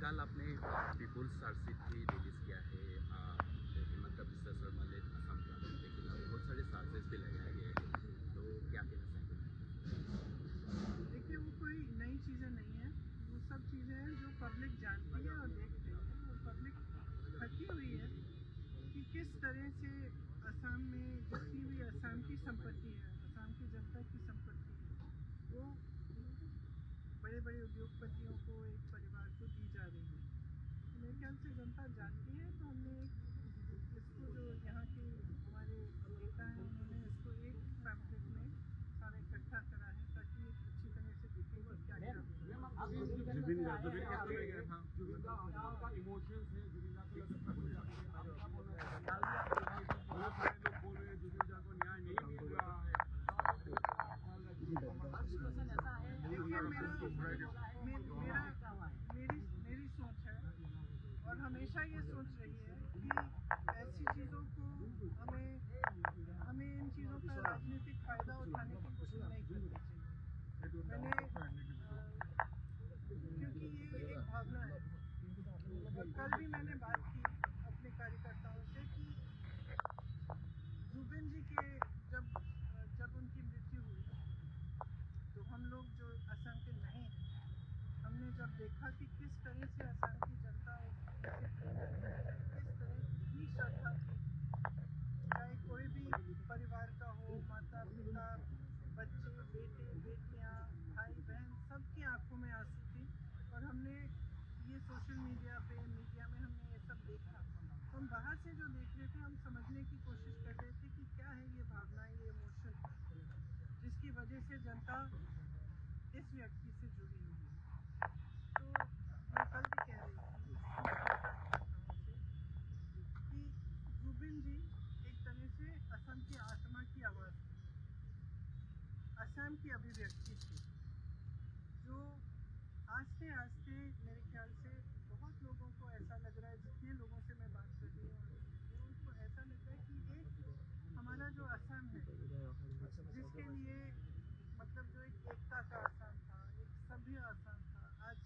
कल आपने people's RC भी रिलीज किया है हिमंत बिस्वा शर्मा ने असम क्रांति के खिलाफ बहुत सारे चार्जेस भी लगाए गए हैं, तो क्या कहना चाहेंगे? देखिए, वो कोई नई चीज़ें नहीं है, वो सब चीज़ें हैं जो पब्लिक जानती है और देखती है, और पब्लिक थकी हुई है कि किस तरह से असम में जितनी भी असम की संपत्ति है, असम की जनता की संपत्ति है, वो बड़े बड़े उद्योगपतियों को, एक परिवार को दी जा रही है। तो मेरे ख्याल से जनता जानती है, तो हमने इसको जो यहाँ के हमारे नेता हैं उन्होंने इसको एक पैम्पलेट में सारा इकट्ठा करा है ताकि अच्छी तरह से दिखे कि क्या क्या जुबिन का कैसे लगा था? जुबिन का आपका इमोशंस है, जुबिन का बहुत सारे लोग बोल रहे हैं जुबिन का को न्याय नहीं मिल रहा है। मेरी सोच है और हमेशा ये सोच रही है कि ऐसी चीज़ों को हमें इन चीज़ों का राजनीतिक फायदा उठाने की कोशिश नहीं करनी चाहिए। क्योंकि ये एक भावना है, और कल भी मैंने बात की अपने कार्यकर्ताओं से कि जुबिन जी के जब उनकी मृत्यु हुई तो हम लोग जो असम के नहीं हैं, हमने जब देखा कि किस तरह से असम की जनता उनसे प्रेम करती है, किस तरह की श्रद्धा थी, चाहे कोई भी परिवार का हो, माता पिता, बच्चे, बेटे बेटियां, भाई बहन, सबकी आंखों में आंसू थी। और हमने ये सोशल मीडिया पे, मीडिया में हमने ये सब देखा, तो हम बाहर से जो देख रहे थे, हम समझने की कोशिश कर रहे थे कि क्या है ये भावना, ये इमोशन जिसकी वजह से जनता इस व्यक्ति से जुड़ी हुई है। तो मैं कल भी कह रही थी कि जुबिन जी एक तरह से असम की आत्मा की आवाज़ थी, असम की अभिव्यक्ति थी, जो आस्ते आस्ते मेरे ख्याल से बहुत लोगों को ऐसा लग रहा है, जितने लोगों से मैं बात कर रही हूँ उनको ऐसा लग रहा है कि एक हमारा जो असम है, जिसके लिए मतलब जो एक एकता का असम था, एक सभ्य असम था, आज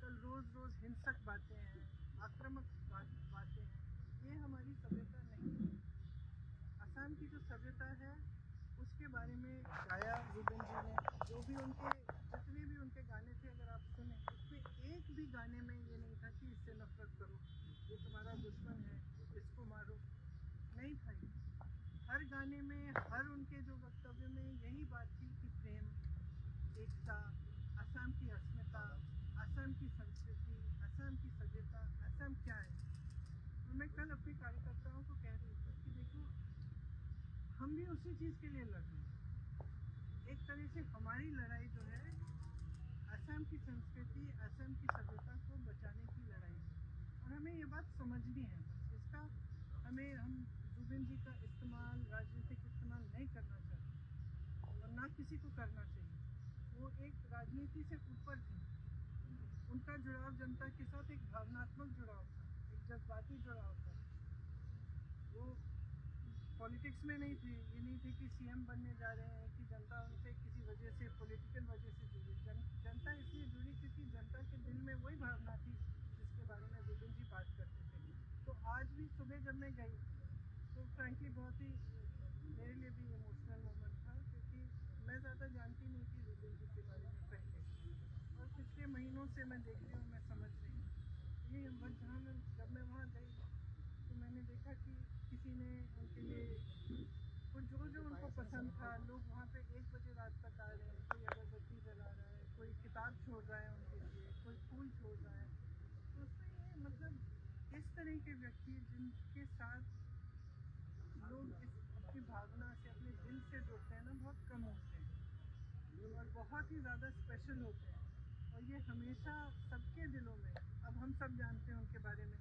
कल रोज़ रोज़ हिंसक बातें हैं, आक्रामक बातें हैं, ये हमारी सभ्यता नहीं है। असम की जो सभ्यता है उसके बारे में गाया जुबिन जी ने, जो भी उनके जितने भी उनके गाने थे, अगर आप सुने, उसमें एक भी गाने में ये नहीं था कि इससे नफरत करो, ये तुम्हारा दुश्मन है, इसको मारो, नहीं था। हर गाने में, हर उनके जो वक्तव्य में यही बात थी कि प्रेम, एकता, असम की अस्मिता, असम की संस्कृति, असम की सभ्यता, असम क्या है। और मैं कल अपने कार्यकर्ताओं को कह रही थी कि देखो, हम भी उसी चीज़ के लिए लड़ रहे हैं। एक तरह से हमारी लड़ाई जो है असम की संस्कृति, असम की सभ्यता को बचाने की लड़ाई है, और हमें ये बात समझनी है। बस इसका हम जुबिन जी का इस्तेमाल, राजनीतिक इस्तेमाल नहीं करना चाहते और ना किसी को करना चाहिए। वो एक राजनीति से ऊपर थे, उनका जुड़ाव जनता के साथ एक भावनात्मक जुड़ाव था, एक जज्बाती जुड़ाव था। वो पॉलिटिक्स में नहीं थे, ये नहीं थे कि सीएम बनने जा रहे हैं कि जनता उनसे किसी वजह से, पॉलिटिकल वजह से जुड़ी। जनता इसलिए जुड़ी क्योंकि जनता के दिल में वही भावना थी जिसके बारे में जुबिन जी बात करते थे। तो आज भी सुबह जब मैं गई तो फ्रैंकली बहुत ही मेरे लिए भी इमोशनल मोमेंट था, क्योंकि मैं ज़्यादा जानती नहीं थी जुबिन जी के बारे में पहले, और पिछले महीनों से मैं देख रही हूँ, मैं समझ रही हूँ। ये जब मैं वहाँ गई तो मैंने देखा कि किसी ने उनके लिए कुछ जो उनको पसंद था, लोग वहाँ पे 1 बजे रात तक आ रहे हैं, कोई अगरबत्ती जला रहा है, कोई किताब छोड़ रहा है उनके लिए, कोई फूल छोड़ रहा है। तो उसमें ये मतलब इस तरह के व्यक्ति जिनके साथ लोग अपनी भावना से, अपने दिल से जुड़ते हैं ना, बहुत कम होते हैं और बहुत ही ज़्यादा स्पेशल होते हैं, और ये हमेशा सबके दिलों में, अब हम सब जानते हैं उनके बारे में,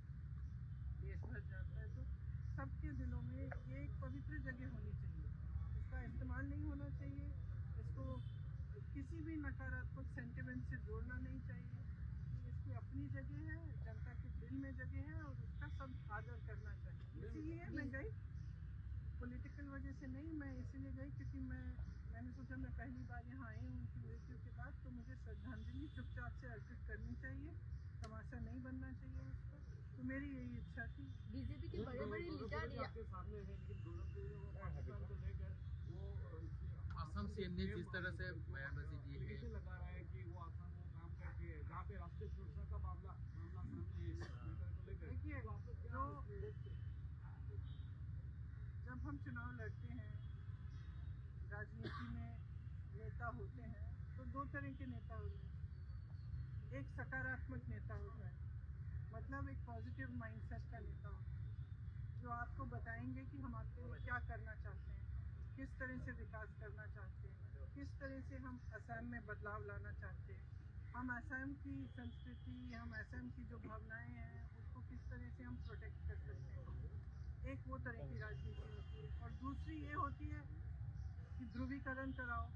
देश भर जानता है, तो सबके दिलों में ये एक पवित्र जगह होनी चाहिए। इसका इस्तेमाल नहीं होना चाहिए, इसको किसी भी नकारात्मक सेंटिमेंट से जोड़ना नहीं चाहिए। इसकी अपनी जगह है, जनता के दिल में जगह है और उसका सब आदर करना चाहिए। इसीलिए मैं गई, पॉलिटिकल वजह से नहीं, मैं इसीलिए गई क्योंकि मैंने सोचा मैं पहली बार यहाँ आई हूँ उनकी मृत्यु के बाद, तो मुझे श्रद्धांजलि चुपचाप से अर्पित करनी चाहिए, तमाशा नहीं बनना चाहिए उसका। तो मेरी यही इच्छा थी। बीजेपी के बड़े बड़े लीडर आपके सामने है, लेकिन गौरव जी वो पाकिस्तान को लेकर वो असम सीएम ने जिस तरह से बयानबाजी दी है, एलिगेशन लगा रहा है कि वो असम वो काम करके जहाँ पे राष्ट्रीय सुरक्षा का मामला सामने है को लेकर। देखिए, तो आप लोग क्या जो उसमें देखते हैं? जब हम चुनाव लड़ते हैं, राजनीति में नेता होते हैं, तो दो तरह के नेता होते हैं। एक सकारात्मक नेता होता है, मतलब एक पॉजिटिव माइंडसेट का नेता होता है, जो आपको बताएंगे कि हम आपके लिए क्या करना चाहते हैं, किस तरह से विकास करना चाहते हैं, किस तरह से हम असम में बदलाव लाना चाहते हैं, हम असम की संस्कृति, हम असम की जो भावनाएं हैं उसको किस तरह से हम प्रोटेक्ट कर सकते हैं। एक वो तरह की राजनीति होती है, और दूसरी ये होती है कि ध्रुवीकरण कराओ,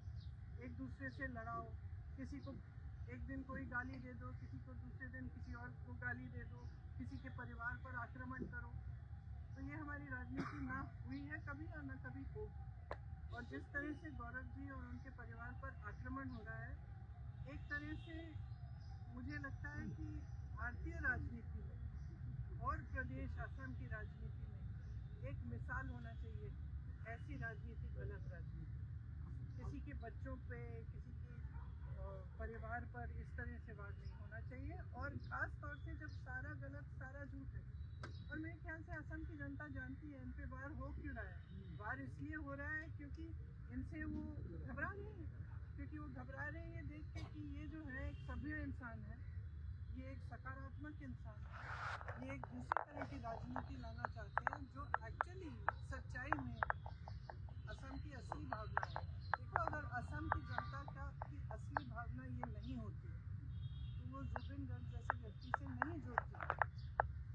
एक दूसरे से लड़ाओ, किसी को एक दिन कोई गाली दे दो, किसी को दूसरे दिन किसी और को गाली दे दो, किसी के परिवार पर आक्रमण करो। तो ये हमारी राजनीति ना हुई है कभी और ना कभी होगी। और जिस तरह से गौरव जी और उनके परिवार पर आक्रमण हो रहा है, एक तरह से मुझे लगता है कि भारतीय राजनीति में और प्रदेश असम की राजनीति में एक मिसाल होना चाहिए। ऐसी राजनीति गलत राजनीति, किसी के बच्चों पे, किसी के परिवार पर इस तरह से वार नहीं होना चाहिए, और खास तौर से जब सारा गलत सारा झूठ है। और मेरे ख्याल से असम की जनता जानती है इन पे वार हो क्यों रहा है। वार इसलिए हो रहा है क्योंकि इनसे वो घबरा रहे हैं, क्योंकि वो घबरा रहे हैं ये देख के कि ये जो है एक सभ्य इंसान है, ये एक सकारात्मक इंसान है, ये एक दूसरी तरह की राजनीति लाना चाहते हैं जो एक्चुअली सच्चाई में असम की असली भावना है। देखो, अगर असम की जनता की असली भावना ये नहीं होती तो वो जुबिन गर्ग जैसे व्यक्ति से नहीं जुड़ती।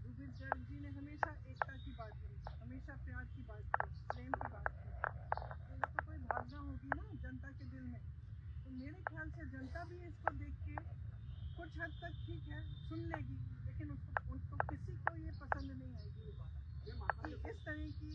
जुबिन गर्ग जी ने हमेशा एकता की बात की, हमेशा प्यार की बात की, प्रेम की बात की। तो ये तो कोई भावना होगी ना जनता के दिल में। तो मेरे ख्याल से जनता भी इसको देख के कुछ हद तक ठीक है सुन लेगी, लेकिन उनको किसी को ये पसंद नहीं आएगी ये बात कि इस तरह की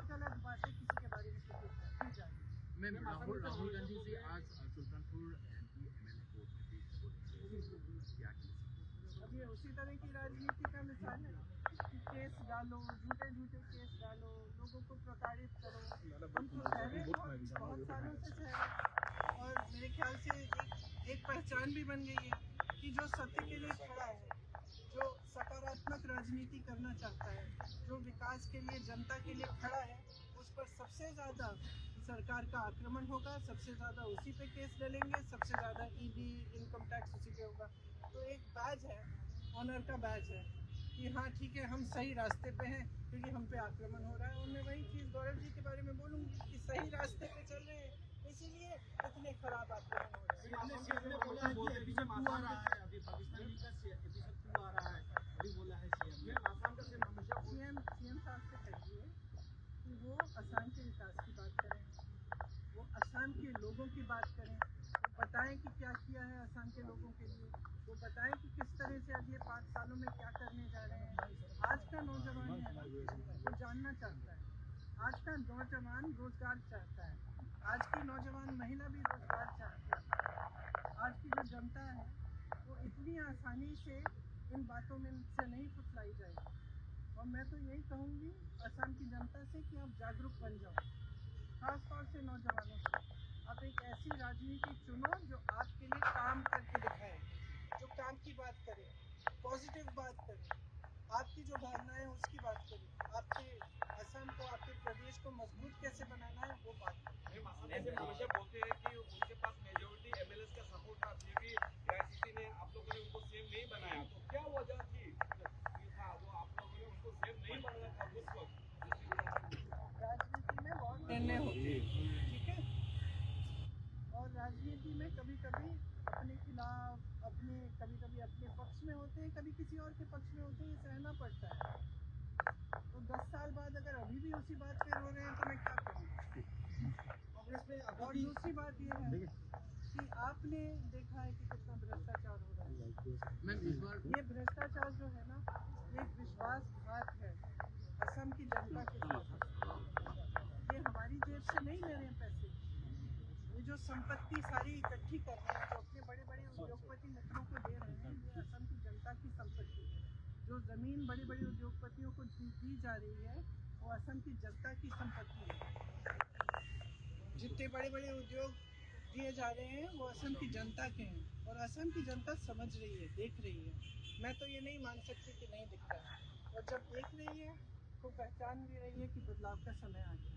गलत बातें किसी के बारे में की जाएगी। मैम राहुल गांधी जी आज सुल्तानपुर एमपी एमएलए कोर्ट में पेश हो रहे हैं, क्या कहना चाहते हैं? अब ये उसी तरह की राजनीति का मिसाल है कि केस डालो, झूठे केस डालो, लोगों को प्रताड़ित करो। हम तो सहरे बहुत सालों से सहरे, और मेरे ख्याल से एक पहचान भी बन गई है कि जो सत्य के लिए खड़ा है, जो सकारात्मक राजनीति करना चाहता है, जो विकास के लिए जनता के लिए खड़ा है, उस पर सबसे ज़्यादा सरकार का आक्रमण होगा, सबसे ज़्यादा उसी पे केस डलेंगे, सबसे ज़्यादा ईडी इनकम टैक्स उसी पे होगा। तो एक बैज है, ऑनर का बैज है कि हाँ ठीक है, हम सही रास्ते पे हैं क्योंकि हम पे आक्रमण हो रहा है। और मैं वही चीज़ गौरव जी के बारे में बोलूँगी कि सही रास्ते पे चल रहे हैं, इसीलिए इतने खराब आक्रमण हो रहे हैं। अभी पाकिस्तानी का एपिसोड 2 आ रहा है, अभी बोला है सीएम। आसाम का सीएम हमेशा सीएम साहब से कहिए कि वो असम के विकास की बात करें, वो असम के लोगों की बात करें, वो बताएं कि क्या किया है असम के लोगों के लिए, वो बताएं कि किस तरह से अगले 5 सालों में क्या करने जा रहे हैं। आज का नौजवान है ना, वो जानना चाहता है, आज का नौजवान रोजगार चाहता है, आज की नौजवान महिला भी रोजगार चाहती है। आज की जो जनता है वो इतनी आसानी से इन बातों में से नहीं फुसलाई जाएगी। और मैं तो यही कहूँगी असम की जनता से कि आप जागरूक बन जाओ, खास तौर से नौजवानों से। आप एक ऐसी राजनीति चुनो जो आपके लिए काम करके दिखाए, जो काम की बात करे, पॉजिटिव बात करे, आपकी जो भावनाएं हैं उसकी बात करे, आपके असम को, आपके प्रदेश को मजबूत कैसे बनाना है वो बात करे। हमेशा बोलते हैं कि उनके पास मेजोरिटी एमएलए का सपोर्ट था, फिर भी एआईसीसी ने आप लोगों ने उनको सीएम नहीं बनाया, तो क्या वजह थी था जो आप लोगों ने उनको सीएम नहीं बनाया था उस वक्त? राजनीति में बहुत निर्णय होते हैं, ठीक है, और राजनीति में कभी कभी अपने खिलाफ, कभी कभी अपने पक्ष में होते हैं, कभी किसी और के पक्ष में होते हैं, ये सहना पड़ता है। तो 10 साल बाद अगर अभी भी उसी बात पे रो रहे हैं तो मैं क्या करूँ। कांग्रेस में दूसरी बात ये है कि आपने देखा है कि कितना भ्रष्टाचार हो रहा है। मैम इस बार ये भ्रष्टाचार जो है ना, ये एक विश्वासघात है असम की जनता के साथ। ये हमारी जेब से नहीं ले रहे हैं पैसे, ये जो संपत्ति सारी इकट्ठी कर रहे हैं, जो अपने बड़े बड़े उद्योगपति मित्रों को दे रहे हैं, ये असम की जनता की संपत्ति है। जो ज़मीन बड़े बड़े उद्योगपतियों को दी जा रही है, वो असम की जनता की संपत्ति है। जितने बड़े बड़े उद्योग दिए जा रहे हैं वो असम की जनता के हैं, और असम की जनता समझ रही है, देख रही है। मैं तो ये नहीं मान सकती कि नहीं दिख रहा है, और जब देख रही है तो पहचान भी रही है कि बदलाव का समय आ गया।